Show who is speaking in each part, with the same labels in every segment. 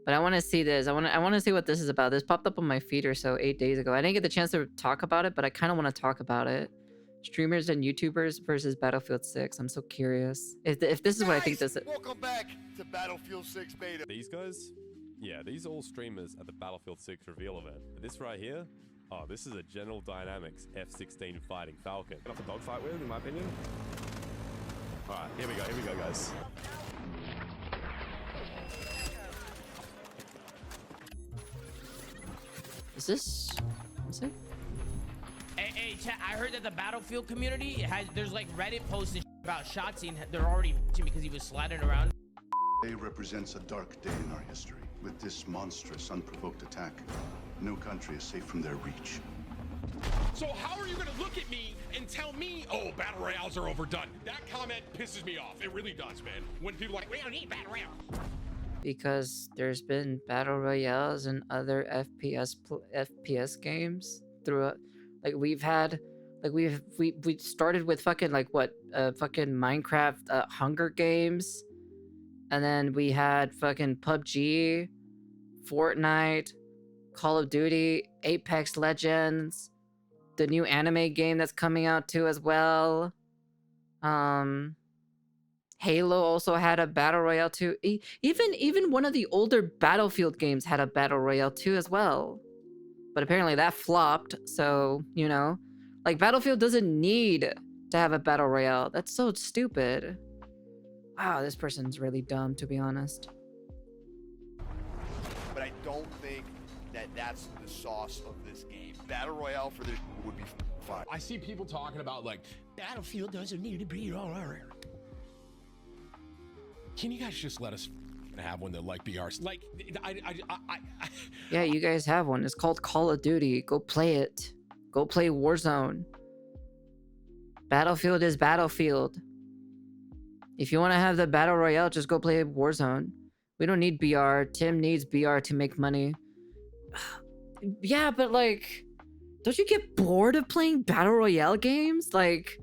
Speaker 1: But I want to see this. I want to see what this is about. This popped up on my feed or so 8 days ago. I didn't get the chance to talk about it, but I kind of want to talk about it. Streamers and YouTubers versus Battlefield 6. I'm so curious. If this is what I think this is.
Speaker 2: Welcome back to Battlefield 6 beta.
Speaker 3: These guys? Yeah, these all streamers at the Battlefield 6 reveal event. But this right here? Oh, this is a General Dynamics F-16 Fighting Falcon.
Speaker 4: Enough a dogfight with, in my opinion.
Speaker 3: Alright, here we go, guys.
Speaker 1: Is this? Is it?
Speaker 5: Hey, chat, I heard that the Battlefield community there's like Reddit posts and about Shotzi, and they're already because he was sliding around.
Speaker 6: Today represents a dark day in our history. With this monstrous, unprovoked attack, no country is safe from their reach.
Speaker 7: So how are you gonna look at me and tell me, oh, battle royales are overdone? That comment pisses me off. It really does, man. When people are like, we don't need battle royales.
Speaker 1: Because there's been battle royales and other FPS games throughout. Like we started with fucking like what fucking Minecraft Hunger Games, and then we had fucking PUBG, Fortnite, Call of Duty, Apex Legends, the new anime game that's coming out too as well. Halo also had a battle royale too. Even one of the older Battlefield games had a battle royale too as well. But apparently that flopped, so, you know. Like, Battlefield doesn't need to have a battle royale. That's so stupid. Wow, this person's really dumb, to be honest.
Speaker 2: But I don't think that that's the sauce of this game. Battle Royale for this would be fine.
Speaker 7: I see people talking about like, Battlefield doesn't need to be all right. Can you guys just let us have one that like BRs? Like,
Speaker 1: Yeah, you guys have one. It's called Call of Duty. Go play it. Go play Warzone. Battlefield is Battlefield. If you want to have the Battle Royale, just go play Warzone. We don't need BR. Tim needs BR to make money. Yeah, but like, don't you get bored of playing Battle Royale games? Like,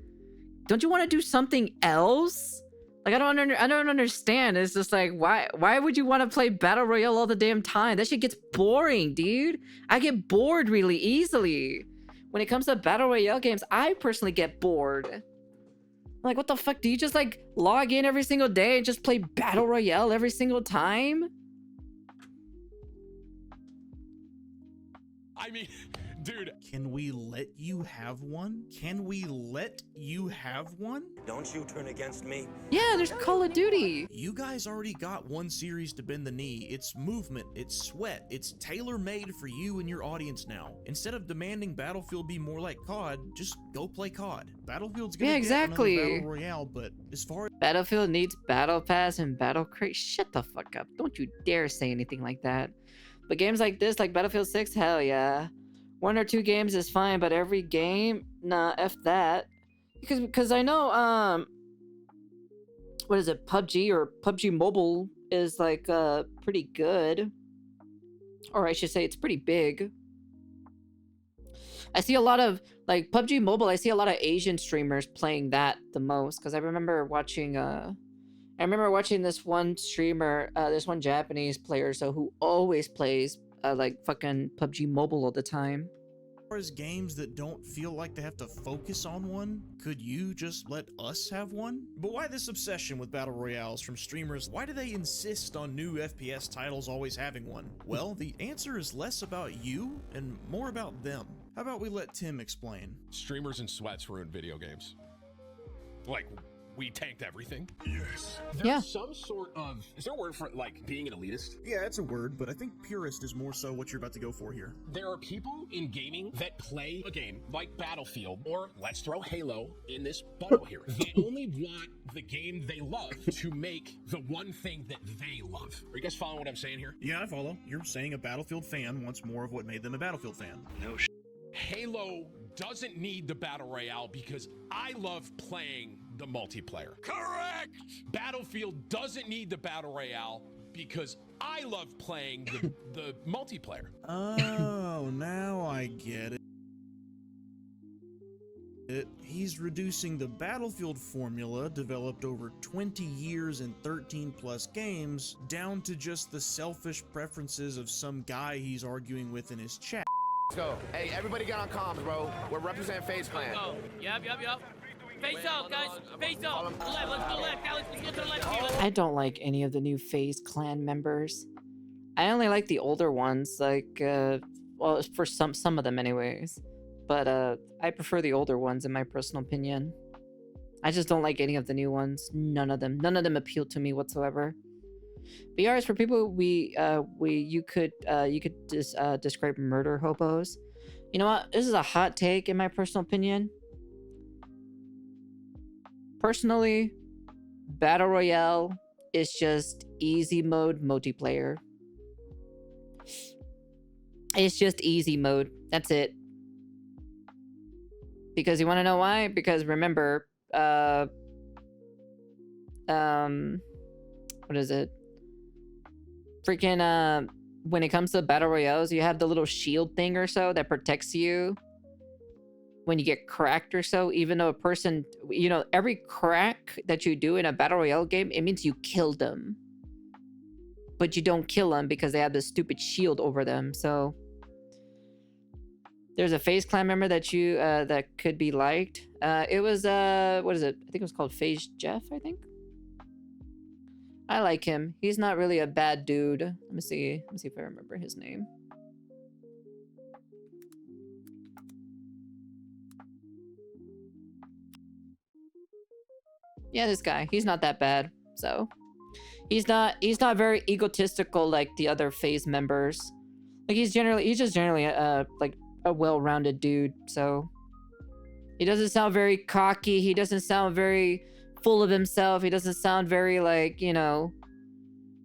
Speaker 1: don't you want to do something else? Like, I don't understand. It's just like, why would you want to play Battle Royale all the damn time? That shit gets boring, dude. I get bored really easily. When it comes to Battle Royale games, I personally get bored. Like, what the fuck? Do you just like log in every single day and just play Battle Royale every single time?
Speaker 7: I mean, dude.
Speaker 8: Can we let you have one? Can we let you have one?
Speaker 9: Don't you turn against me?
Speaker 1: Yeah, there's Call of Duty.
Speaker 8: You guys already got one series to bend the knee. It's movement, it's sweat, it's tailor-made for you and your audience now. Instead of demanding Battlefield be more like COD, just go play COD. Battlefield's gonna get another Battle Royale, but as far as
Speaker 1: Battlefield needs Battle Pass and Battle Crate. Shut the fuck up. Don't you dare say anything like that. But games like this, like Battlefield 6, hell yeah. 1 or 2 games is fine, but every game, nah, F that. Because I know, what is it, PUBG or PUBG Mobile is like pretty good. Or I should say it's pretty big. I see a lot of, like, PUBG Mobile, I see a lot of Asian streamers playing that the most. Because I remember watching, this one streamer, this one Japanese player, so who always plays like fucking PUBG Mobile all the time.
Speaker 8: As far as games that don't feel like they have to focus on one, could you just let us have one? But why this obsession with battle royales from streamers? Why do they insist on new FPS titles always having one? Well, the answer is less about you and more about them. How about we let Tim explain?
Speaker 7: Streamers and sweats ruin video games. Like, we tanked everything.
Speaker 6: Yes.
Speaker 7: There's some sort of, is there a word for like being an elitist?
Speaker 8: Yeah, it's a word, but I think purist is more so what you're about to go for here.
Speaker 7: There are people in gaming that play a game like Battlefield, or let's throw Halo in this bundle here, that only want the game they love to make the one thing that they love. Are you guys following what I'm saying here?
Speaker 8: Yeah, I follow. You're saying a Battlefield fan wants more of what made them a Battlefield fan.
Speaker 6: No
Speaker 7: Halo doesn't need the Battle Royale because I love playing the multiplayer.
Speaker 2: Correct!
Speaker 7: Battlefield doesn't need the Battle Royale because I love playing the multiplayer.
Speaker 8: Oh, now I get it. he's reducing the Battlefield formula developed over 20 years and 13 plus games down to just the selfish preferences of some guy he's arguing with in his chat.
Speaker 4: Let's go. Hey, everybody get on comms, bro. We're representing FaZe Clan.
Speaker 5: Oh, yep. Face out, guys. Face out. Left, let's go left. Alex, let's go to the left here.
Speaker 1: I don't like any of the new FaZe clan members. I only like the older ones, like, well, for some of them anyways. But, I prefer the older ones in my personal opinion. I just don't like any of the new ones. None of them appeal to me whatsoever. BR is for people you could describe murder hobos. You know what? This is a hot take in my personal opinion. Personally, Battle Royale is just easy mode multiplayer. It's just easy mode. That's it. Because you want to know why? Because remember, what is it? Freaking, when it comes to Battle Royales, you have the little shield thing or so that protects you when you get cracked or so. Even though a person, you know, every crack that you do in a Battle Royale game, it means you killed them. But you don't kill them because they have this stupid shield over them, so... There's a FaZe clan member that you that could be liked. It was what is it? I think it was called FaZe Jeff, I think. I like him. He's not really a bad dude. Let me see if I remember his name. Yeah, this guy. He's not that bad. So he's not very egotistical like the other FaZe members. Like he's just generally like a well-rounded dude, so he doesn't sound very cocky, he doesn't sound very full of himself, he doesn't sound very like, you know,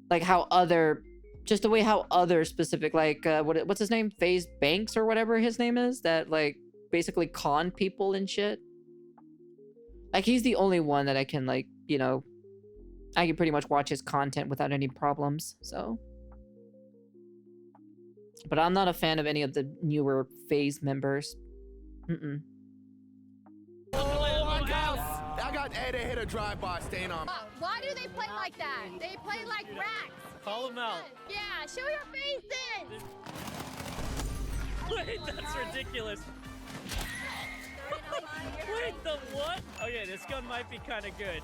Speaker 1: like how other, just the way how other specific, like what's his name, FaZe Banks or whatever his name is, that like basically con people and shit. Like he's the only one that I can, like, you know, I can pretty much watch his content without any problems, so. But I'm not a fan of any of the newer FaZe members. Mm-mm.
Speaker 4: Oh my God! I got they hit a drive-by staying on.
Speaker 9: Why do they play like that? They play like rats.
Speaker 10: Call them out.
Speaker 9: Yeah, show your faces.
Speaker 10: Wait, that's ridiculous. Wait, the what? Okay, this gun might be kind of good.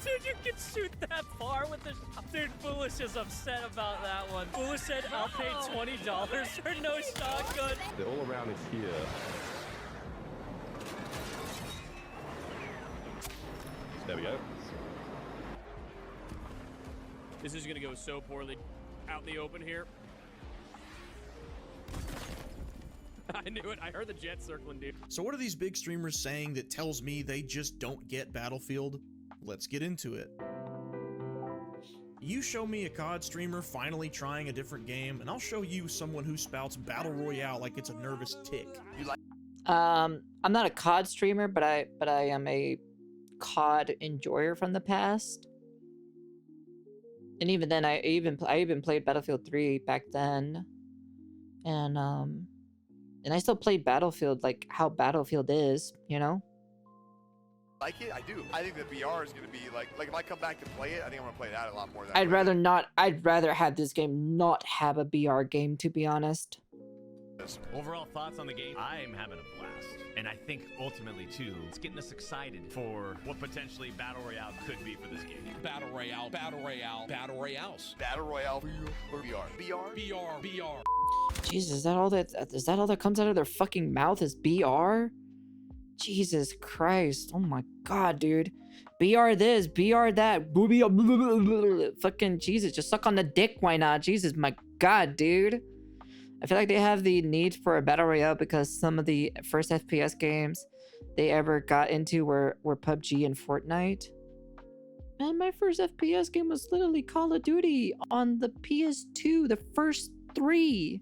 Speaker 10: Dude, you can shoot that far with the... Dude, Foolish is upset about that one. Foolish said, I'll pay $20 for no shotgun.
Speaker 3: They're all around us here. There we go.
Speaker 10: This is gonna go so poorly out in the open here. I knew it. I heard the jet circling, dude.
Speaker 8: So what are these big streamers saying that tells me they just don't get Battlefield? Let's get into it. You show me a COD streamer finally trying a different game, and I'll show you someone who spouts Battle Royale like it's a nervous tick.
Speaker 1: I'm not a COD streamer, but I am a COD enjoyer from the past. And even then, I even played Battlefield 3 back then, and I still played Battlefield like how Battlefield is, you know.
Speaker 2: Like it, I do. I think the BR is gonna be like if I come back to play it, I think I'm gonna play that a lot more.
Speaker 1: I'd rather not. I'd rather have this game not have a BR game, to be honest.
Speaker 11: Overall thoughts on the game? I'm having a blast. And I think ultimately, too, it's getting us excited for what potentially Battle Royale could be for this game.
Speaker 7: Battle Royale, Battle Royale, Battle Royales.
Speaker 2: Battle Royale or BR?
Speaker 8: BR.
Speaker 1: Jesus, is that all that comes out of their fucking mouth is BR? Jesus Christ. Oh my god, dude. BR this, BR that. Fucking Jesus, just suck on the dick, why not? Jesus, my god, dude. I feel like they have the need for a Battle Royale because some of the first FPS games they ever got into were PUBG and Fortnite. Man, my first FPS game was literally Call of Duty on the PS2, the first 3.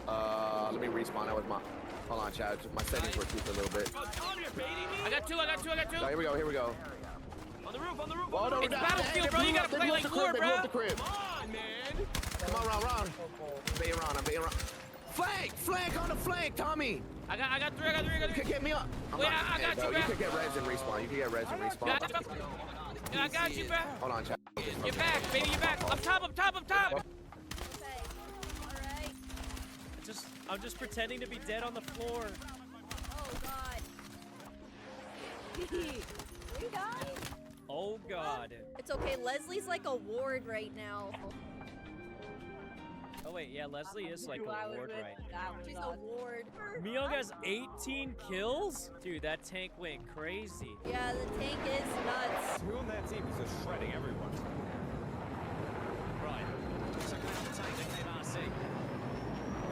Speaker 4: Let me respawn. That was my... Hold on, Chad. My settings were tweaked a little bit.
Speaker 5: I got two.
Speaker 4: Oh, here we go.
Speaker 5: On the roof.
Speaker 4: Oh, no,
Speaker 5: It's Battlefield, bro. You gotta play like lore, bro.
Speaker 4: Come on, man. Come on, Ron. I'm baiting Ron. Flank on the flank, Tommy.
Speaker 5: I got three.
Speaker 4: Get me up.
Speaker 5: Wait, I got you, bro.
Speaker 4: You can get res and respawn.
Speaker 5: Yeah, I got you, bro.
Speaker 4: Hold on, chat.
Speaker 5: You're back, baby. You're back. Up top.
Speaker 10: I'm just pretending to be dead on the floor.
Speaker 9: Oh God. You guys?
Speaker 10: Oh God.
Speaker 9: It's okay. Leslie's like a ward right now.
Speaker 10: Oh wait, yeah, Leslie is like a ward right now.
Speaker 9: She's a ward.
Speaker 10: Myung has 18 kills? Dude, that tank went crazy.
Speaker 9: Yeah, the tank is nuts.
Speaker 11: Who on that team is just shredding everyone?
Speaker 12: Right. Second out the tank, nickname RC.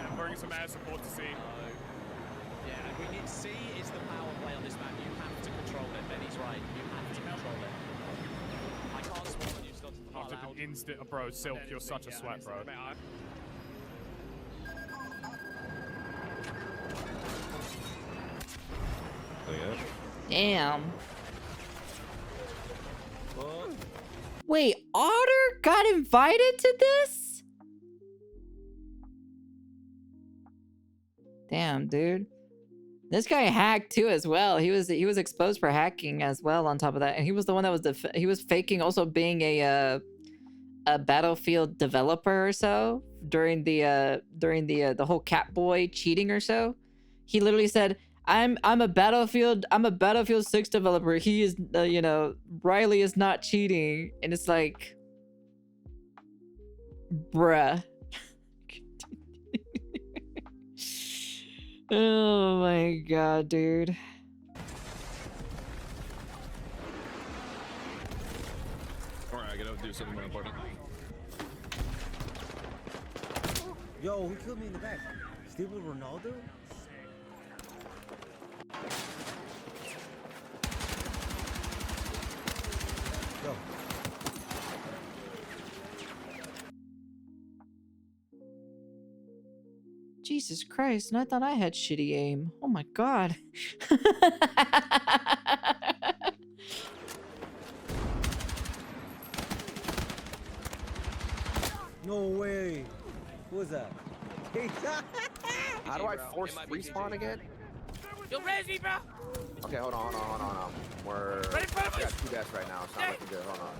Speaker 13: And bring some air support to C.
Speaker 12: Yeah, we need C is the power play on this map. You have to control it. Benny's right. You have to control it. I can't spawn when you've got to
Speaker 13: I took an instant, bro. Silk, you're such a sweat, bro.
Speaker 1: Damn. Wait, Otter got invited to this? Damn, dude. This guy hacked too as well. He was exposed for hacking as well on top of that. And he was the one that was he was faking also being a Battlefield developer or so during the whole Catboy cheating or so. He literally said, I'm a Battlefield 6 developer. He is you know, Riley is not cheating. And it's like, bruh. Oh my god, dude.
Speaker 14: Alright, I gotta do something more important.
Speaker 15: Yo, who killed me in the back? Stable Ronaldo? Go.
Speaker 1: Jesus Christ, and I thought I had shitty aim. Oh my god.
Speaker 15: No way. Who was that?
Speaker 4: How do I force respawn again?
Speaker 5: Yo, Rezzy, bro.
Speaker 4: Okay, hold on. We're
Speaker 5: Ready for
Speaker 4: I got 2 deaths right now. It's not looking good. Hold on.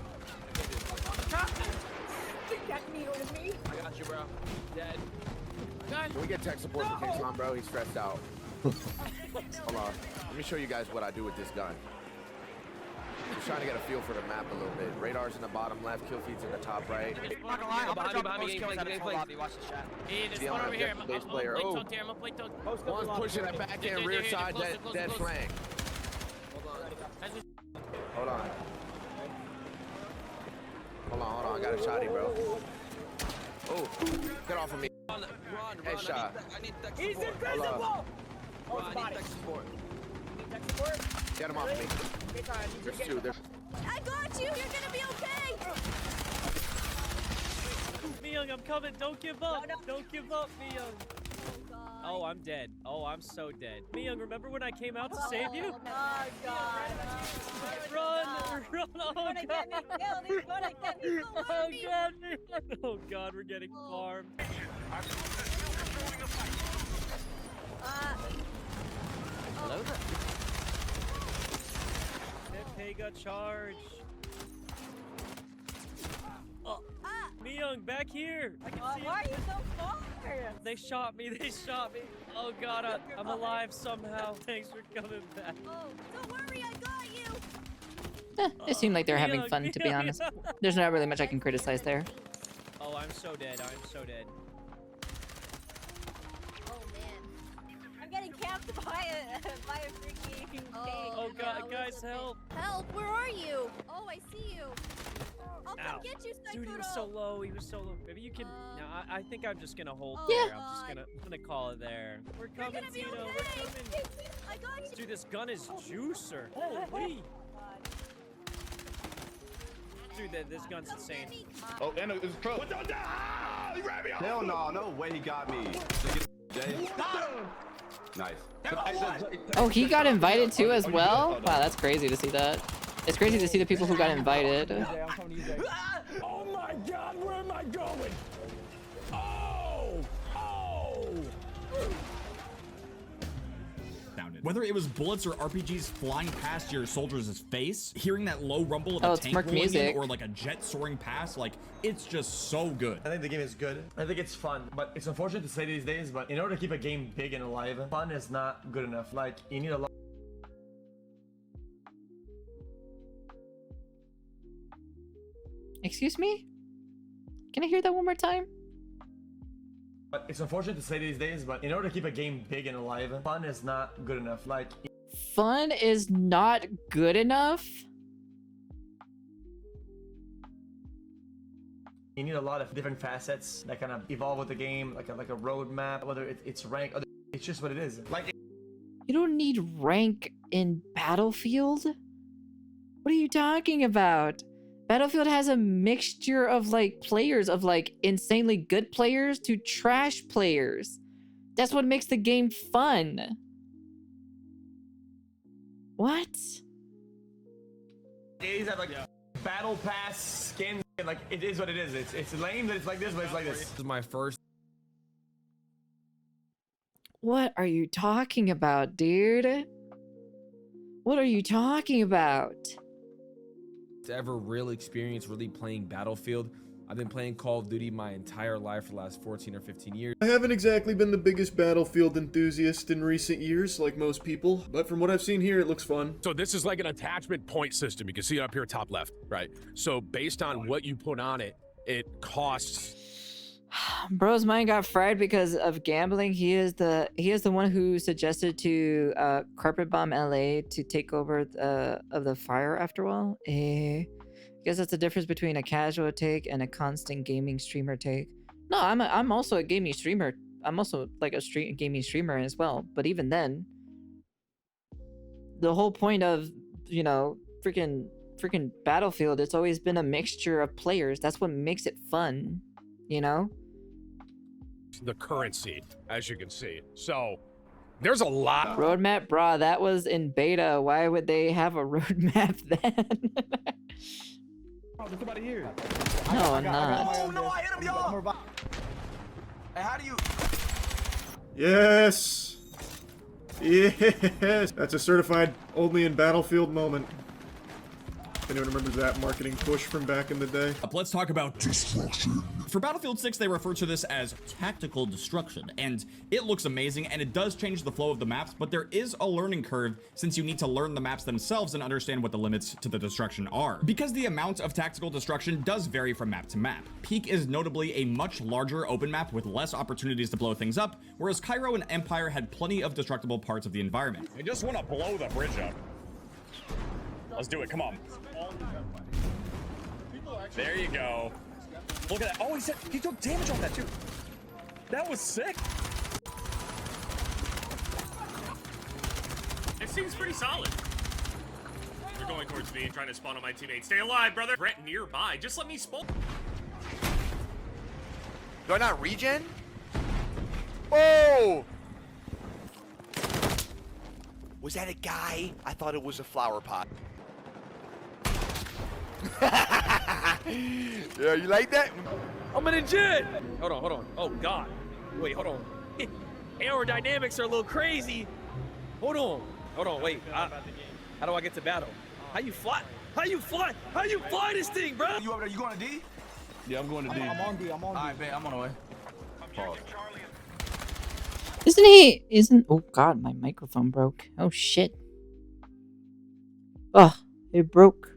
Speaker 5: I got you, bro. Dead.
Speaker 4: Can we get tech support for King's on, bro? He's stressed out. Hold on. Let me show you guys what I do with this gun. Just trying to get a feel for the map a little bit. Radar's in the bottom left, kill feed's in the top right.
Speaker 5: I'm not gonna lie, I'm gonna drop the post lobby. Watch the chat. Hey, there's one over here. I'm gonna play Toad.
Speaker 4: One's pushing it back in, rear side, dead flank. Hold on. I got a shotty, bro. Oh, get off of me. Headshot.
Speaker 5: He's invisible!
Speaker 12: Oh, I need tech support.
Speaker 4: Get him off of me. There's 2.
Speaker 9: I got you. You're gonna be okay.
Speaker 10: Myung, I'm coming. Don't give up. Don't give up, Myung. Oh, I'm dead. Oh, I'm so dead. Myung, remember when I came out to save you?
Speaker 9: Oh God.
Speaker 10: Run! Oh God!
Speaker 9: He's gonna get me.
Speaker 10: Oh God! Oh God, we're getting farmed.
Speaker 5: Hello there.
Speaker 10: Pepe got charged. Oh. Myung, back here! I can see
Speaker 9: Why are you so far?
Speaker 10: They shot me, Oh God, I'm alive somehow. Thanks for coming back.
Speaker 9: Oh, don't worry, I got you.
Speaker 1: It seemed like they're having fun, to be honest. There's not really much I can criticize there.
Speaker 10: Oh, I'm so dead.
Speaker 9: Oh man. I'm getting camped by a freaking tank.
Speaker 10: Oh God, guys, help!
Speaker 9: Help, where are you? Oh, I see you. I'll come get you, Psycho.
Speaker 10: Dude, he was so low. Maybe you can. No, I think I'm just gonna hold
Speaker 1: Yeah.
Speaker 10: there. I'm gonna call it there. We're coming, Tino.
Speaker 9: Okay.
Speaker 10: We're coming.
Speaker 9: I got you.
Speaker 10: Dude, this gun is juicer. Holy. Dude, this gun's insane.
Speaker 14: Oh, and it's pro. Hell no, no way he got me. Nice.
Speaker 1: Oh, he got invited too as well? Wow, that's crazy to see that. It's crazy to see the people who got invited.
Speaker 12: Oh my God, where am I going? Oh!
Speaker 16: Whether it was bullets or RPGs flying past your soldiers' face, hearing that low rumble of
Speaker 1: Oh,
Speaker 16: a
Speaker 1: it's
Speaker 16: tank
Speaker 1: Mark
Speaker 16: rolling
Speaker 1: music.
Speaker 16: in, or like a jet soaring past, like it's just so good.
Speaker 17: I think the game is good. I think it's fun, but it's unfortunate to say these days, but in order to keep a game big and alive, fun is not good enough. Like, you need a lot.
Speaker 1: Excuse me? Can I hear that one more time?
Speaker 17: But it's unfortunate to say these days, but in order to keep a game big and alive, fun is not good enough. Like,
Speaker 1: Fun is not good enough?
Speaker 17: you need a lot of different facets that kind of evolve with the game, like a roadmap, whether it's rank, it's just what it is. Like,
Speaker 1: You don't need rank in Battlefield? What are you talking about? Battlefield has a mixture of like players, of like insanely good players to trash players. That's what makes the game fun. What?
Speaker 17: games have like battle pass skins, like it is what it is. It's lame that it's like this, but it's like this.
Speaker 18: This is my first.
Speaker 1: What are you talking about, dude? What are you talking about?
Speaker 18: Ever real experience really playing Battlefield. I've been playing Call of Duty my entire life for the last 14 or 15 years.
Speaker 19: I haven't exactly been the biggest Battlefield enthusiast in recent years, like most people, but from what I've seen here, it looks fun.
Speaker 7: So this is like an attachment point system. You can see it up here top left, right? So based on what you put on it, it costs.
Speaker 1: Bro's mind got fried because of gambling. He is the one who suggested to carpet bomb LA to take over the fire after all. I guess that's the difference between a casual take and a constant gaming streamer take. No, I'm also a gaming streamer. I'm also like a gaming streamer as well. But even then, the whole point of, you know, freaking Battlefield, it's always been a mixture of players. That's what makes it fun, you know?
Speaker 7: The currency, as you can see. So there's a lot.
Speaker 1: Roadmap, brah, that was in beta. Why would they have a roadmap then?
Speaker 14: Oh, there's somebody here.
Speaker 1: No, I'm not.
Speaker 14: Oh, no, I hit him, y'all. Hey, how do you...
Speaker 19: Yes! Yes! That's a certified only in Battlefield moment. If anyone remembers that marketing push from back in the day.
Speaker 16: Let's talk about destruction. For Battlefield 6, they refer to this as tactical destruction, and it looks amazing, and it does change the flow of the maps, but there is a learning curve since you need to learn the maps themselves and understand what the limits to the destruction are. Because the amount of tactical destruction does vary from map to map. Peak is notably a much larger open map with less opportunities to blow things up, whereas Cairo and Empire had plenty of destructible parts of the environment.
Speaker 7: I just want to blow the bridge up. Let's do it, come on. There you go. Look at that. Oh, he took damage off that too. That was sick.
Speaker 13: It seems pretty solid. They're going towards me and trying to spawn on my teammates. Stay alive, brother. Threat nearby. Just let me spawn.
Speaker 2: Do I not regen? Oh! Was that a guy? I thought it was a flower pot. Yeah, you like that?
Speaker 10: I'm in a jet! Hold on. Oh, God. Wait, hold on. Aerodynamics are a little crazy. Hold on, wait. How do I get to battle? How you fly? How you fly this thing, bro?
Speaker 14: You over there? You going to D?
Speaker 18: Yeah, I'm going to D.
Speaker 14: I'm on D. All right, bet. I'm on the way. Pause.
Speaker 1: Isn't oh god, my microphone broke. Oh shit. Ugh, it broke.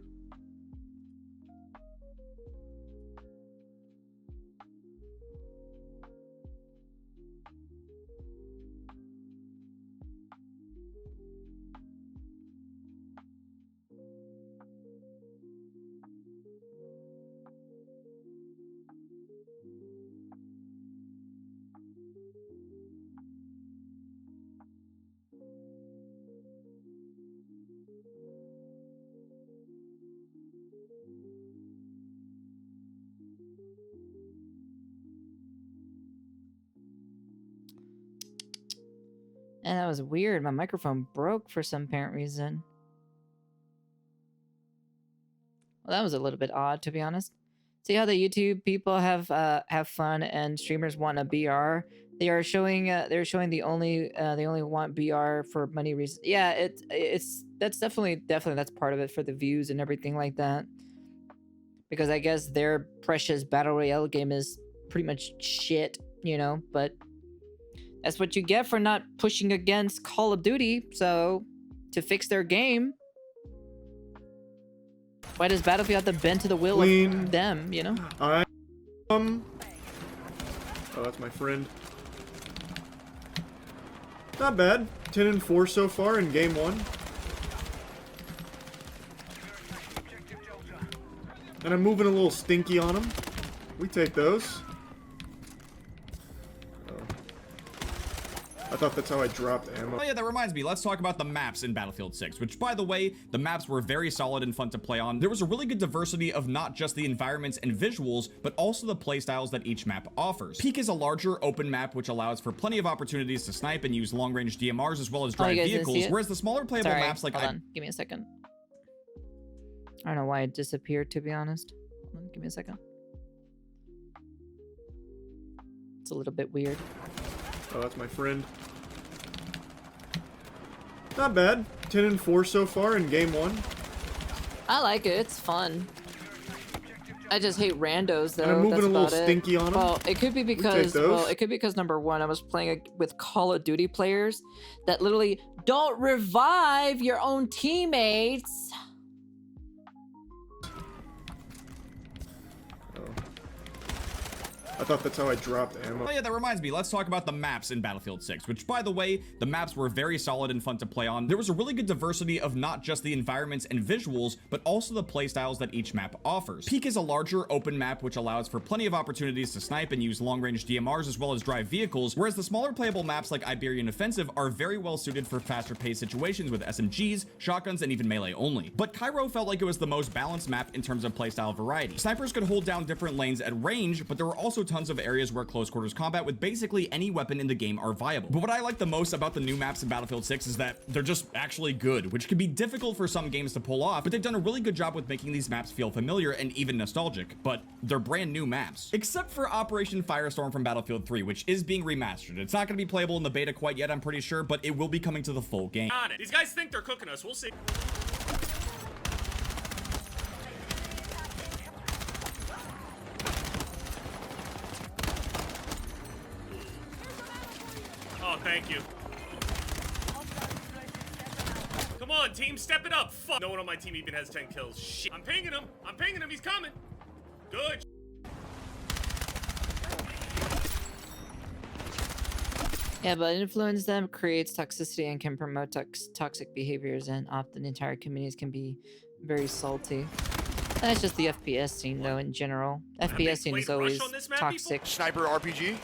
Speaker 1: And that was weird. My microphone broke for some apparent reason. Well, that was a little bit odd, to be honest. See how the YouTube people have fun and streamers want a BR? They are showing. They're showing they only want BR for money reasons. Yeah, that's definitely that's part of it for the views and everything like that. Because I guess their precious battle royale game is pretty much shit, you know. But that's what you get for not pushing against Call of Duty. So to fix their game, why does Battlefield have to bend to the will of them? You know.
Speaker 19: Oh, that's my friend. Not bad. 10-4 so far in game 1. And I'm moving a little stinky on them. We take those. I thought that's how I dropped ammo.
Speaker 16: Oh yeah, that reminds me, let's talk about the maps in Battlefield 6, which by the way, the maps were very solid and fun to play on. There was a really good diversity of not just the environments and visuals, but also the playstyles that each map offers. Peak is a larger open map which allows for plenty of opportunities to snipe and use long-range DMRs as well as drive vehicles, whereas the smaller playable maps like...
Speaker 1: Hold on, give me a second. I don't know why it disappeared, to be honest. Hold on, give me a second. It's a little bit weird.
Speaker 19: Oh, that's my friend. Not bad. 10-4 so far in game 1.
Speaker 1: I like it. It's fun. I just hate randos though.
Speaker 19: And I'm moving
Speaker 1: That's
Speaker 19: a little
Speaker 1: about it.
Speaker 19: stinky on them.
Speaker 1: Well, it could be because number one, I was playing with Call of Duty players that literally don't revive your own teammates.
Speaker 19: I thought that's how I dropped ammo.
Speaker 16: Oh yeah, that reminds me, let's talk about the maps in Battlefield 6, which by the way, the maps were very solid and fun to play on. There was a really good diversity of not just the environments and visuals, but also the playstyles that each map offers. Peak is a larger open map which allows for plenty of opportunities to snipe and use long-range DMRs as well as drive vehicles, whereas the smaller playable maps like Iberian Offensive are very well suited for faster paced situations with SMGs, shotguns, and even melee only. But Cairo felt like it was the most balanced map in terms of playstyle variety. Snipers could hold down different lanes at range, but there were also tons of areas where close quarters combat with basically any weapon in the game are viable. But what I like the most about the new maps in Battlefield 6 is that they're just actually good, which can be difficult for some games to pull off, but they've done a really good job with making these maps feel familiar and even nostalgic, but they're brand new maps. Except for Operation Firestorm from Battlefield 3, which is being remastered. It's not going to be playable in the beta quite yet, I'm pretty sure, but it will be coming to the full game.
Speaker 13: On it. These guys think they're cooking us. We'll see. Oh, thank you. Come on, team, step it up. Fuck. No one on my team even has 10 kills. Shit. I'm pinging him. I'm pinging him. He's coming. Good.
Speaker 1: Yeah, but influence them creates toxicity and can promote toxic behaviors, and often entire communities can be very salty. That's just the FPS scene, though, in general. FPS scene is always toxic.
Speaker 2: Sniper RPG.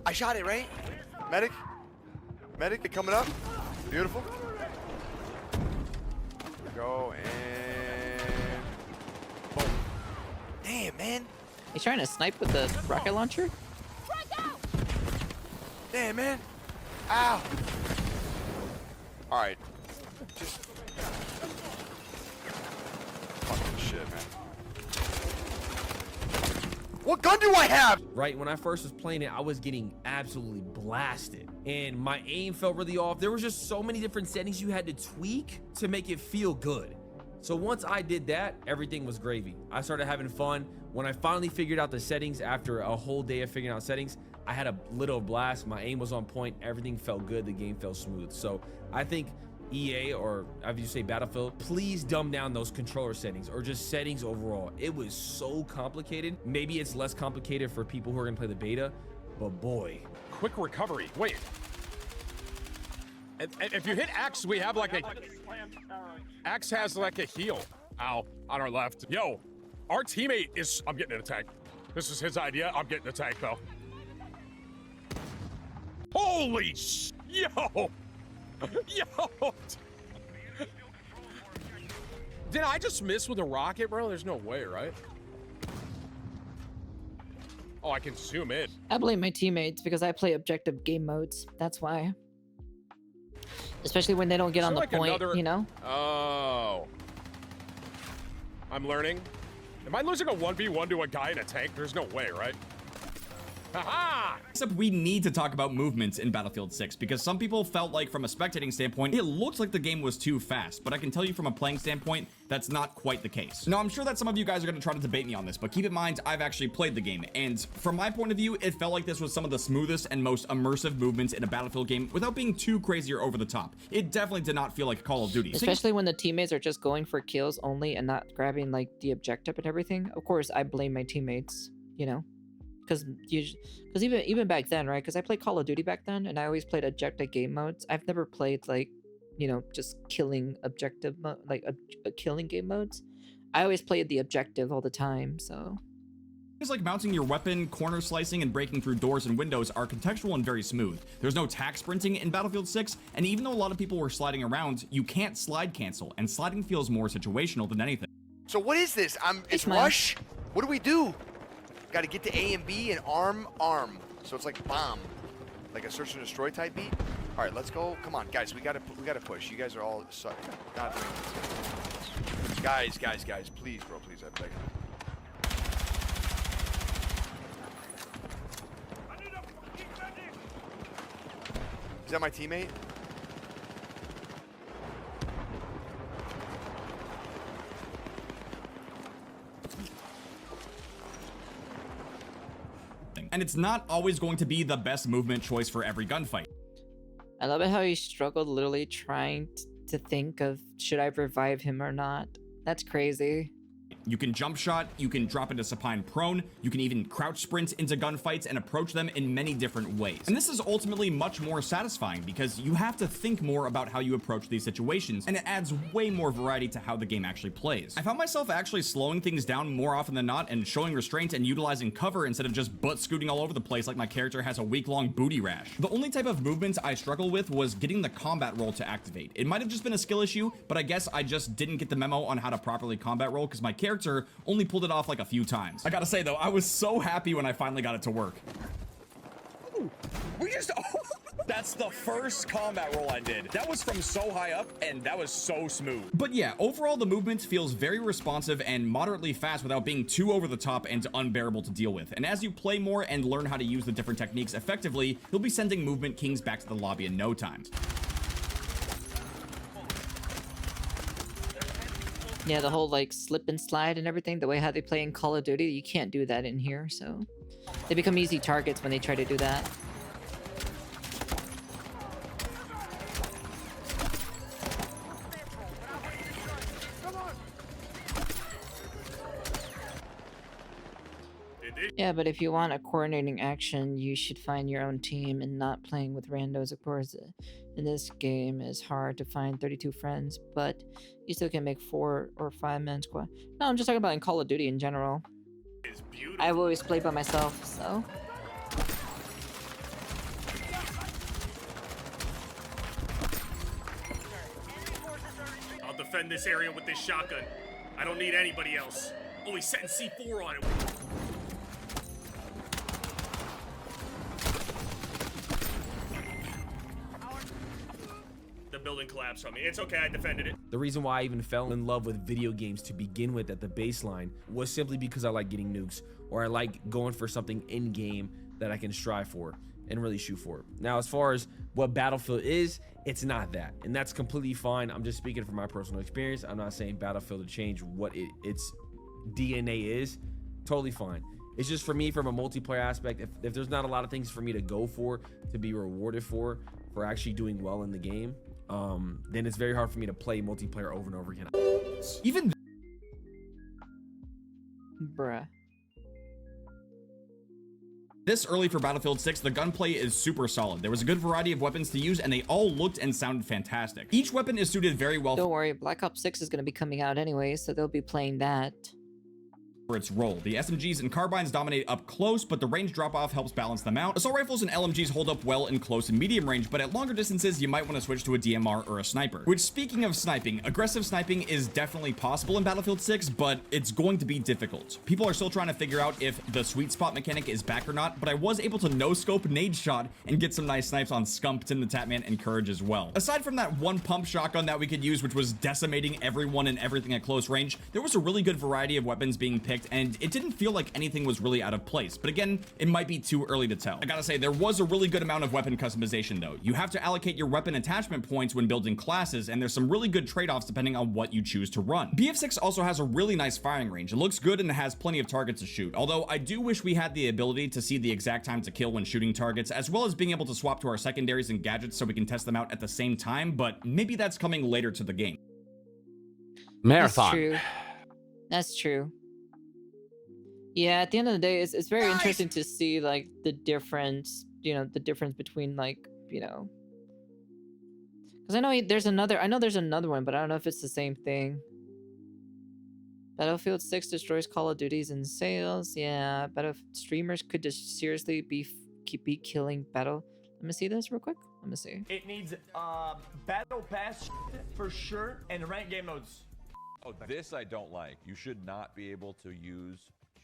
Speaker 2: I shot it, right? Medic. Medic, they're coming up. Beautiful. Go and boom. Damn, man.
Speaker 1: He's trying to snipe with the rocket launcher?
Speaker 2: Damn, man. Ow. All right. Just fucking shit, man. What gun do I have?
Speaker 18: Right, when I first was playing it, I was getting absolutely blasted. And my aim felt really off. There was just so many different settings you had to tweak to make it feel good. So once I did that, everything was gravy. I started having fun. When I finally figured out the settings after a whole day of figuring out settings, I had a little blast. My aim was on point. Everything felt good. The game felt smooth. So I think EA, or as you say Battlefield, please dumb down those controller settings or just settings overall. It was so complicated. Maybe it's less complicated for people who are gonna play the beta, but boy.
Speaker 20: Quick recovery. Wait. If you hit X, we have like a... X has like a heal. Ow, on our left. Yo, our teammate is... I'm getting in a tank. This is his idea. I'm getting a tank though. Holy sh... Yo! Yo! Did I just miss with a rocket, bro? There's no way, right? Oh, I can zoom in.
Speaker 1: I blame my teammates because I play objective game modes. That's why. Especially when they don't get on the point, you know?
Speaker 20: Oh. I'm learning. Am I losing a 1v1 to a guy in a tank? There's no way, right?
Speaker 16: Except we need to talk about movements in Battlefield 6 because some people felt like from a spectating standpoint, it looked like the game was too fast, but I can tell you from a playing standpoint, that's not quite the case. Now, I'm sure that some of you guys are going to try to debate me on this, but keep in mind, I've actually played the game, and from my point of view, it felt like this was some of the smoothest and most immersive movements in a Battlefield game without being too crazy or over the top. It definitely did not feel like Call of Duty.
Speaker 1: Especially when the teammates are just going for kills only and not grabbing like the objective and everything. Of course, I blame my teammates, you know, because even back then, right? Because I played Call of Duty back then, and I always played objective game modes. I've never played like, you know, just killing objective like killing game modes. I always played the objective all the time, so.
Speaker 16: Things like mounting your weapon, corner slicing, and breaking through doors and windows are contextual and very smooth. There's no tack sprinting in Battlefield 6, and even though a lot of people were sliding around, you can't slide cancel, and sliding feels more situational than anything.
Speaker 2: So what is this? It's rush? What do we do? Got to get to A and B and arm. So it's like bomb, like a search and destroy type beat. All right, let's go. Come on, guys, we gotta push. You guys are all not doing this. Guys, please, bro, please, I beg. Is that my teammate?
Speaker 16: And it's not always going to be the best movement choice for every gunfight.
Speaker 1: I love it how he struggled literally trying to think of, should I revive him or not? That's crazy.
Speaker 16: You can jump shot, you can drop into supine prone, you can even crouch sprint into gunfights and approach them in many different ways. And this is ultimately much more satisfying because you have to think more about how you approach these situations, and it adds way more variety to how the game actually plays. I found myself actually slowing things down more often than not and showing restraint and utilizing cover instead of just butt scooting all over the place like my character has a week-long booty rash. The only type of movement I struggle with was getting the combat roll to activate. It might have just been a skill issue, but I guess I just didn't get the memo on how to properly combat roll because my character only pulled it off like a few times. I gotta say though, I was so happy when I finally got it to work.
Speaker 20: That's the first combat roll I did. That was from so high up, and that was so smooth.
Speaker 16: But yeah, overall the movement feels very responsive and moderately fast without being too over the top and unbearable to deal with. And as you play more and learn how to use the different techniques effectively, you'll be sending movement kings back to the lobby in no time.
Speaker 1: Yeah, the whole like slip and slide and everything, the way how they play in Call of Duty, you can't do that in here, so they become easy targets when they try to do that. Yeah, but if you want a coordinating action, you should find your own team and not playing with randos. Of course, in this game, it's hard to find 32 friends, but you still can make 4 or 5 man squad. No, I'm just talking about in Call of Duty in general. I've always played by myself, so.
Speaker 13: I'll defend this area with this shotgun. I don't need anybody else. Oh, he's setting C4 on it. The building collapsed on me. It's okay, I defended it.
Speaker 18: The reason why I even fell in love with video games to begin with at the baseline was simply because I like getting nukes, or I like going for something in-game that I can strive for and really shoot for. Now, as far as what Battlefield is, it's not that, and that's completely fine. I'm just speaking from my personal experience. I'm not saying Battlefield to change what its DNA is. Totally fine. It's just for me, from a multiplayer aspect, if there's not a lot of things for me to go for, to be rewarded for actually doing well in the game, then it's very hard for me to play multiplayer over and over again.
Speaker 16: Even
Speaker 1: bruh.
Speaker 16: This early for Battlefield 6, the gunplay is super solid. There was a good variety of weapons to use, and they all looked and sounded fantastic. Each weapon is suited very well.
Speaker 1: Don't worry, Black Ops 6 is going to be coming out anyway, so they'll be playing that.
Speaker 16: For its role. The SMGs and carbines dominate up close, but the range drop-off helps balance them out. Assault rifles and LMGs hold up well in close and medium range, but at longer distances, you might want to switch to a DMR or a sniper. Which, speaking of sniping, aggressive sniping is definitely possible in Battlefield 6, but it's going to be difficult. People are still trying to figure out if the sweet spot mechanic is back or not, but I was able to no-scope nade shot and get some nice snipes on Scump, Tim the Tatman, and Courage as well. Aside from that one pump shotgun that we could use, which was decimating everyone and everything at close range, there was a really good variety of weapons being picked perfect, and it didn't feel like anything was really out of place. But again, it might be too early to tell. I gotta say, there was a really good amount of weapon customization though. You have to allocate your weapon attachment points when building classes, and there's some really good trade-offs depending on what you choose to run. BF6 also has a really nice firing range. It looks good and it has plenty of targets to shoot, although I do wish we had the ability to see the exact time to kill when shooting targets, as well as being able to swap to our secondaries and gadgets so we can test them out at the same time, but maybe that's coming later to the game.
Speaker 18: Marathon.
Speaker 1: That's true. That's true. Yeah, at the end of the day, it's very interesting to see like the difference, you know, the difference between like, you know, because I know there's another one, but I don't know if it's the same thing. Battlefield 6 destroys Call of Duties in sales. Yeah, streamers could just seriously be killing battle. Let me see this real quick. Let me see.
Speaker 17: It needs battle pass for sure and rank game modes.
Speaker 21: Oh, this I don't like. You should not be able to use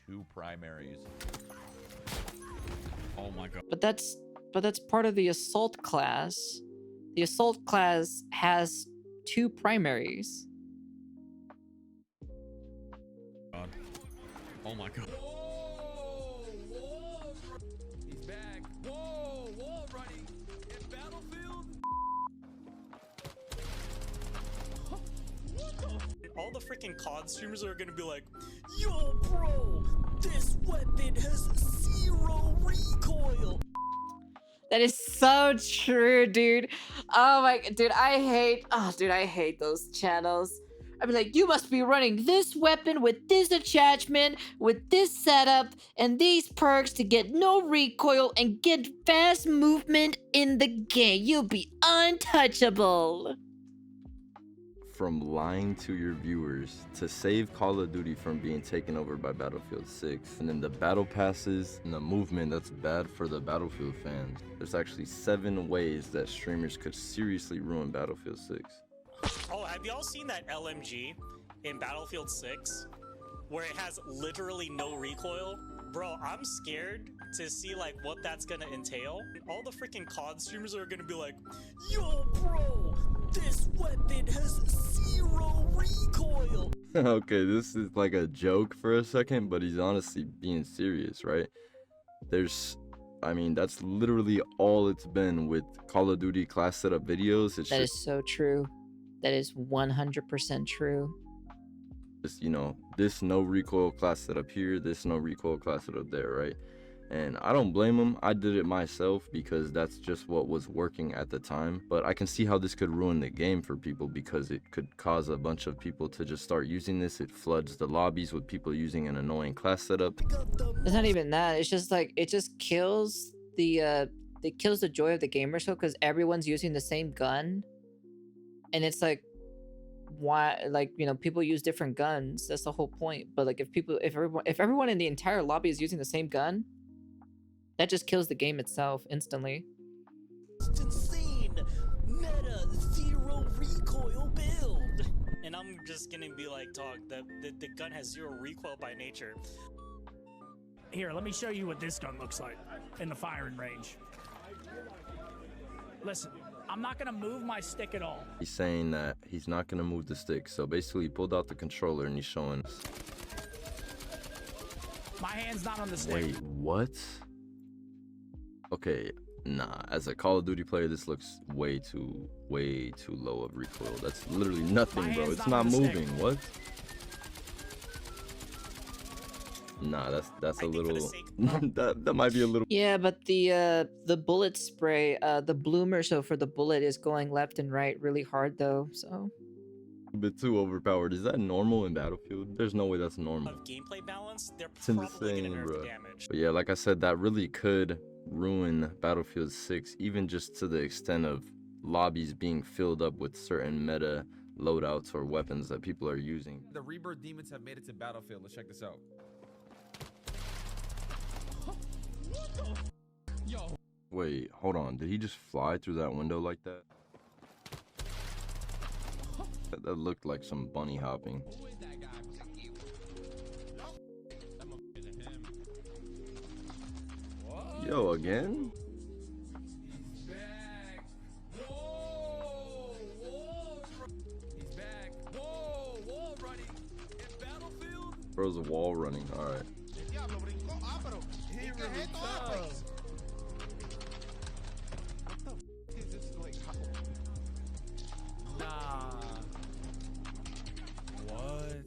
Speaker 21: 2 primaries.
Speaker 18: Oh my god.
Speaker 1: But that's part of the assault class. The assault class has 2 primaries.
Speaker 18: God. Oh my god.
Speaker 12: He's back. Whoa, wall running in Battlefield.
Speaker 10: All the freaking COD streamers are gonna be like, yo, bro, this weapon has 0 recoil.
Speaker 1: That is so true, dude. Oh my, dude, I hate those channels. I'd be like, you must be running this weapon with this attachment, with this setup, and these perks to get no recoil and get fast movement in the game. You'll be untouchable.
Speaker 22: From lying to your viewers to save Call of Duty from being taken over by Battlefield 6, and then the battle passes and the movement that's bad for the Battlefield fans. There's actually 7 ways that streamers could seriously ruin Battlefield 6.
Speaker 10: Oh, have y'all seen that LMG in Battlefield 6 where it has literally no recoil? Bro, I'm scared to see like what that's gonna entail. All the freaking COD streamers are gonna be like, yo, bro, this weapon has 0 recoil.
Speaker 22: Okay, this is like a joke for a second, but he's honestly being serious, right? I mean, that's literally all it's been with Call of Duty class setup videos.
Speaker 1: That is so true. That is 100% true.
Speaker 22: Just, you know, this no recoil class setup here, this no recoil class setup there, right? And I don't blame him. I did it myself because that's just what was working at the time. But I can see how this could ruin the game for people because it could cause a bunch of people to just start using this. It floods the lobbies with people using an annoying class setup.
Speaker 1: It's not even that. It's just like, it just kills the joy of the gamer show because everyone's using the same gun. And it's like, why, like, you know, people use different guns. That's the whole point. But like, if everyone in the entire lobby is using the same gun, that just kills the game itself instantly.
Speaker 10: It's insane. Meta 0 recoil build. And I'm just gonna be like, dog, the gun has 0 recoil by nature.
Speaker 23: Here, let me show you what this gun looks like in the firing range. Listen, I'm not gonna move my stick at all.
Speaker 22: He's saying that he's not gonna move the stick. So basically he pulled out the controller and he's showing us.
Speaker 23: My hand's not on the stick.
Speaker 22: Wait, what? Okay, nah, as a Call of Duty player, this looks way too low of recoil. That's literally nothing, bro. It's not moving. What? Nah, that's a little that might be a little.
Speaker 1: Yeah, but the bullet spray, the bloomer show for the bullet is going left and right really hard though, so
Speaker 22: A bit too overpowered. Is that normal in Battlefield? There's no way that's normal.
Speaker 10: Of gameplay balance, they're
Speaker 22: It's
Speaker 10: probably
Speaker 22: insane,
Speaker 10: gonna nerf
Speaker 22: bro.
Speaker 10: the damage.
Speaker 22: But yeah, like I said, that really could ruin Battlefield 6, even just to the extent of lobbies being filled up with certain meta loadouts or weapons that people are using.
Speaker 24: The Rebirth demons have made it to Battlefield. Let's check this out.
Speaker 12: Yo.
Speaker 22: Wait, hold on. Did he just fly through that window like that? That looked like some bunny hopping. Yo, again? Bro's a wall runner. running. All right.
Speaker 10: What?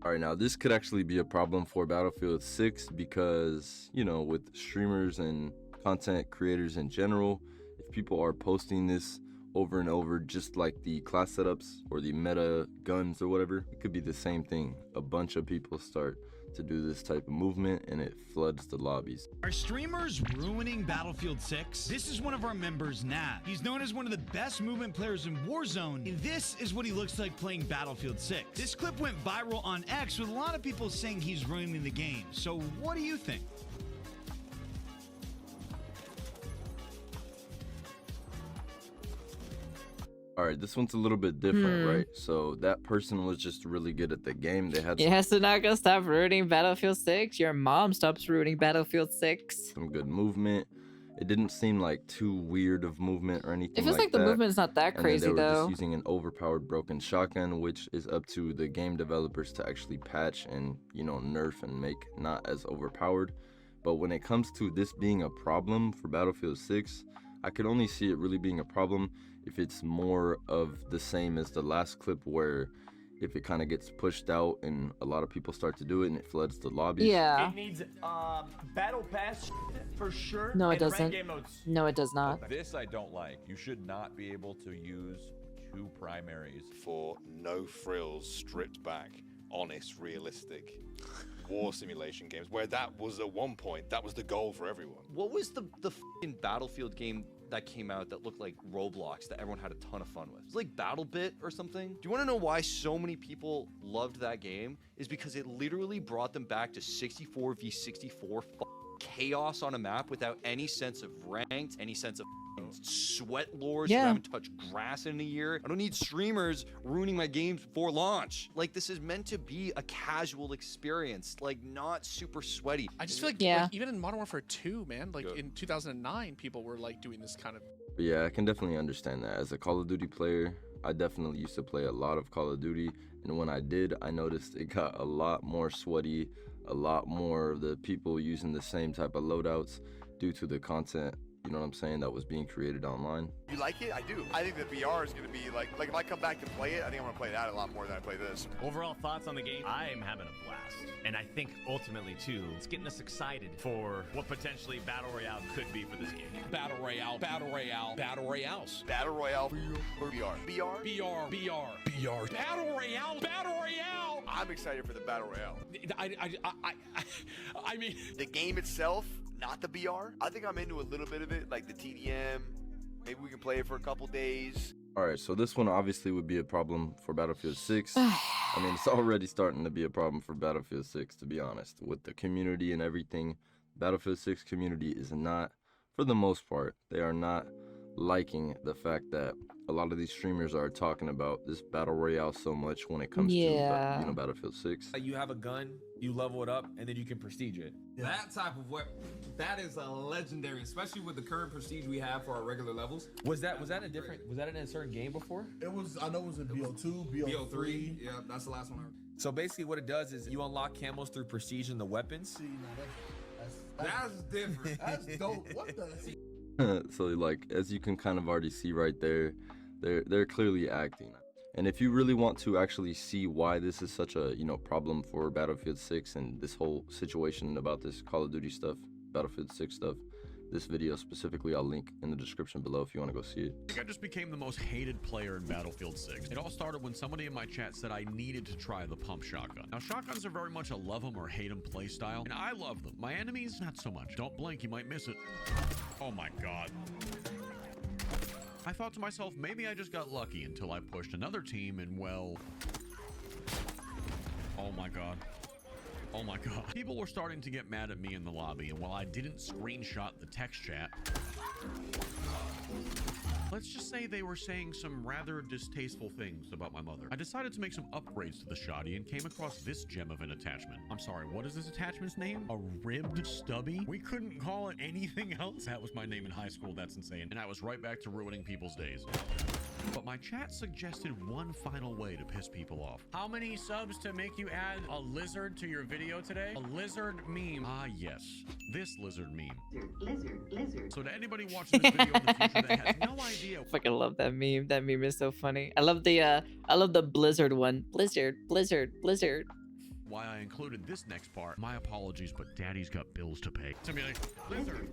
Speaker 22: All right, now this could actually be a problem for Battlefield 6 because, you know, with streamers and content creators in general, if people are posting this over and over, just like the class setups or the meta guns or whatever, it could be the same thing. A bunch of people start to do this type of movement and it floods the lobbies.
Speaker 3: Are streamers ruining Battlefield 6? This is one of our members, Nat. He's known as one of the best movement players in Warzone, and this is what he looks like playing Battlefield 6. This clip went viral on X with a lot of people saying he's ruining the game. So what do you think?
Speaker 22: All right, this one's a little bit different, right? So that person was just really good at the game. They had
Speaker 1: Yeah, so not gonna stop rooting Battlefield 6. Your mom stops rooting Battlefield 6.
Speaker 22: some good movement. It didn't seem like too weird of movement or anything.
Speaker 1: It feels like
Speaker 22: that.
Speaker 1: the movement's not that
Speaker 22: And
Speaker 1: crazy
Speaker 22: then they were
Speaker 1: though.
Speaker 22: just using an overpowered broken shotgun, which is up to the game developers to actually patch and, you know, nerf and make not as overpowered. But when it comes to this being a problem for Battlefield 6, I could only see it really being a problem if it's more of the same as the last clip, where if it kind of gets pushed out and a lot of people start to do it and it floods the lobbies.
Speaker 1: Yeah.
Speaker 17: It needs battle pass for sure.
Speaker 1: No, it
Speaker 17: and ranked
Speaker 1: doesn't.
Speaker 17: game modes.
Speaker 1: No, it does not.
Speaker 21: This I don't like. You should not be able to use 2 primaries.
Speaker 6: For no frills, stripped back, honest, realistic war simulation games, where that was at one point, that was the goal for everyone.
Speaker 8: What was the f***ing Battlefield game that came out that looked like Roblox that everyone had a ton of fun with? It was like BattleBit or something. Do you want to know why so many people loved that game? Is because it literally brought them back to 64 v 64 chaos on a map without any sense of ranked, any sense of sweat lords who haven't touched grass in a year. I don't need streamers ruining my games before launch. Like, this is meant to be a casual experience, like not super sweaty.
Speaker 11: I just feel like, even in Modern Warfare 2, man, like in 2009, people were like doing this kind of.
Speaker 22: But yeah, I can definitely understand that. As a Call of Duty player, I definitely used to play a lot of Call of Duty, and when I did, I noticed it got a lot more sweaty, a lot more of the people using the same type of loadouts due to the content, you know what I'm saying, that was being created online.
Speaker 2: You like it? I do. I think that VR is going to be like if I come back to play it, I think I'm going to play that a lot more than I play this.
Speaker 25: Overall thoughts on the game? I'm having a blast. And I think ultimately, too, it's getting us excited for what potentially Battle Royale could be for this game.
Speaker 7: Battle Royale, Battle Royale, Battle Royales.
Speaker 2: Battle Royale or VR? VR?
Speaker 7: BR, BR, BR. Battle Royale, Battle Royale.
Speaker 2: I'm excited for the Battle Royale.
Speaker 7: I mean,
Speaker 2: the game itself, not the BR. I think I'm into a little bit of it, like the TDM. Maybe we can play it for a couple days.
Speaker 22: All right, so this one obviously would be a problem for Battlefield 6. I mean, it's already starting to be a problem for Battlefield 6, to be honest. With the community and everything, Battlefield 6 community is not, for the most part, they are not liking the fact that a lot of these streamers are talking about this Battle Royale so much when it comes to, you know, Battlefield 6.
Speaker 24: You have a gun, you level it up, and then you can prestige it. That type of that is a legendary, especially with the current prestige we have for our regular levels. Was that in a certain game before?
Speaker 26: It was, I know it was in BO2, BO3.
Speaker 24: Yeah, that's the last one. So basically what it does is you unlock camos through prestige in the weapons.
Speaker 26: See, now that's different. That's dope. What the?
Speaker 22: So like, as you can kind of already see right there, they're clearly acting. And if you really want to actually see why this is such a, you know, problem for Battlefield 6 and this whole situation about this Call of Duty stuff, Battlefield 6 stuff, this video specifically, I'll link in the description below if you want to go see it.
Speaker 27: I just became the most hated player in Battlefield 6. It all started when somebody in my chat said I needed to try the pump shotgun. Now, shotguns are very much a love them or hate them play style, and I love them. My enemies, not so much. Don't blink, you might miss it. Oh my god. I thought to myself, maybe I just got lucky until I pushed another team and, well... Oh my god. Oh my god. People were starting to get mad at me in the lobby, and while I didn't screenshot the text chat, let's just say they were saying some rather distasteful things about my mother. I decided to make some upgrades to the shoddy and came across this gem of an attachment. I'm sorry, what is this attachment's name? A ribbed stubby? We couldn't call it anything else. That was my name in high school, that's insane. And I was right back to ruining people's days. But my chat suggested one final way to piss people off. How many subs to make you add a lizard to your video today? A lizard meme. Ah, yes. This lizard meme. Lizard. So to anybody watching this video in the future that has no idea.
Speaker 1: Fucking love that meme. That meme is so funny. I love the Blizzard one. Blizzard.
Speaker 27: Why I included this next part. My apologies, but daddy's got bills to pay. Simulate. Lizard.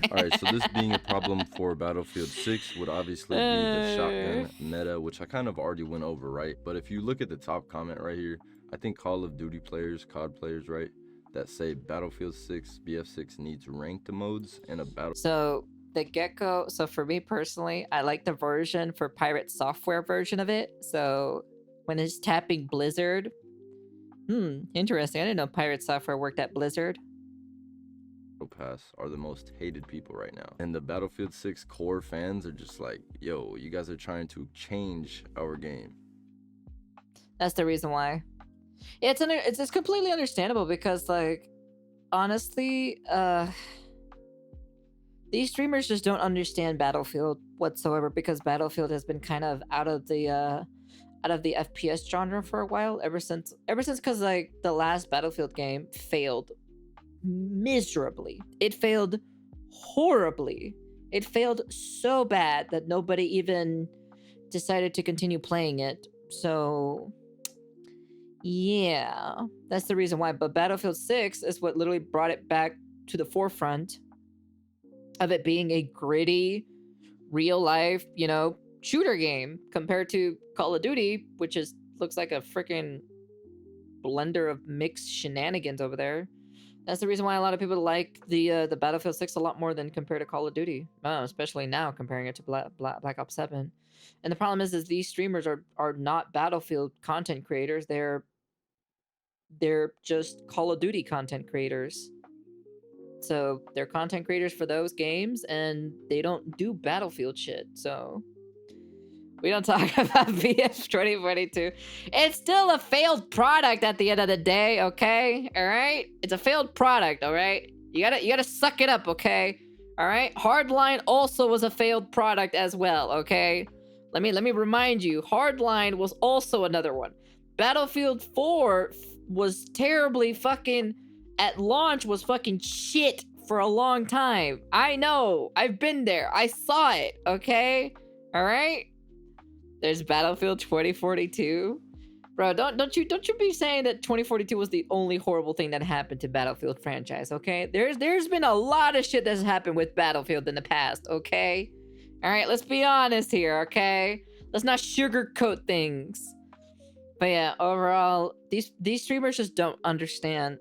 Speaker 22: Alright, so this being a problem for Battlefield 6 would obviously be the shotgun meta, which I kind of already went over, right? But if you look at the top comment right here, I think Call of Duty players, COD players, right, that say Battlefield 6, BF6 needs ranked modes and a battle.
Speaker 1: So the Gecko, so for me personally, I like the version for Pirate Software version of it. So when it's tapping Blizzard, interesting. I didn't know Pirate Software worked at Blizzard.
Speaker 22: Pass are the most hated people right now, and the Battlefield 6 core fans are just like, yo, you guys are trying to change our game.
Speaker 1: That's the reason why. It's completely understandable because, like, honestly, these streamers just don't understand Battlefield whatsoever, because Battlefield has been kind of out of the FPS genre for a while, ever since because, like, the last Battlefield game failed miserably. It failed horribly. It failed so bad that nobody even decided to continue playing it. So yeah, that's the reason why. But Battlefield 6 is what literally brought it back to the forefront of it being a gritty, real life, shooter game, compared to Call of Duty, which looks like a freaking blender of mixed shenanigans over there. That's the reason why a lot of people like the Battlefield 6 a lot more than compared to Call of Duty, especially now comparing it to Black Ops 7. And the problem is these streamers are not Battlefield content creators. They're just Call of Duty content creators. So they're content creators for those games, and they don't do Battlefield shit. So we don't talk about VF 2042. It's still a failed product at the end of the day, okay? All right? It's a failed product, all right? You gotta suck it up, okay? All right? Hardline also was a failed product as well, okay? Let me remind you, Hardline was also another one. Battlefield 4 was terribly fucking, at launch, was fucking shit for a long time. I know. I've been there. I saw it, okay? All right? There's Battlefield 2042. Bro, don't you be saying that 2042 was the only horrible thing that happened to Battlefield franchise, okay? There's been a lot of shit that's happened with Battlefield in the past, okay? All right, let's be honest here, okay? Let's not sugarcoat things. But yeah, overall, these streamers just don't understand.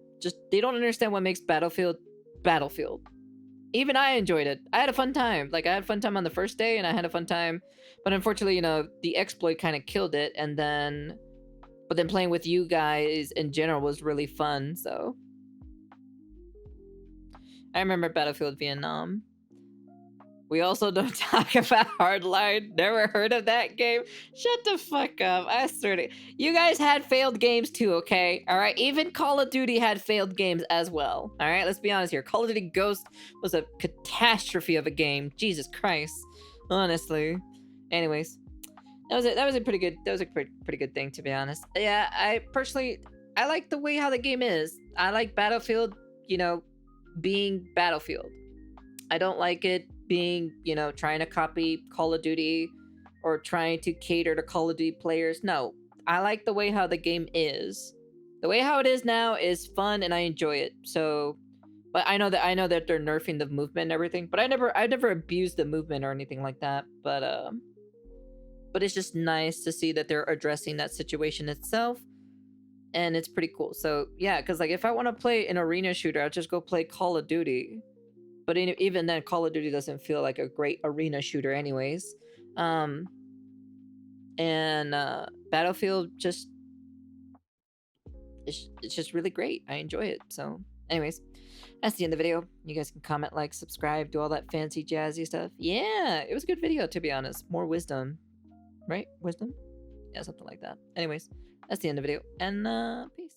Speaker 1: They don't understand what makes Battlefield Battlefield. Even I enjoyed it. I had a fun time. Like, I had a fun time on the first day, and I had a fun time. But unfortunately, the exploit kind of killed it. But then playing with you guys in general was really fun, so. I remember Battlefield Vietnam. We also don't talk about Hardline. Never heard of that game. Shut the fuck up. I swear to you guys had failed games too, okay? All right, even Call of Duty had failed games as well. All right, let's be honest here. Call of Duty Ghost was a catastrophe of a game. Jesus Christ, honestly. Anyways, that was a pretty good thing, to be honest. Yeah, I like the way how the game is. I like Battlefield, being Battlefield. I don't like it being, trying to copy Call of Duty or trying to cater to Call of Duty players. No, I like the way how the game is. The way how it is now is fun, and I enjoy it. So, but I know that they're nerfing the movement and everything, but I never abused the movement or anything like that. But it's just nice to see that they're addressing that situation itself, and it's pretty cool. So yeah, because like if I want to play an arena shooter, I'll just go play Call of Duty. But even then, Call of Duty doesn't feel like a great arena shooter anyways. And Battlefield it's just really great. I enjoy it. So anyways, that's the end of the video. You guys can comment, like, subscribe, do all that fancy jazzy stuff. Yeah, it was a good video, to be honest. More wisdom. Right? Wisdom? Yeah, something like that. Anyways, that's the end of the video. And peace.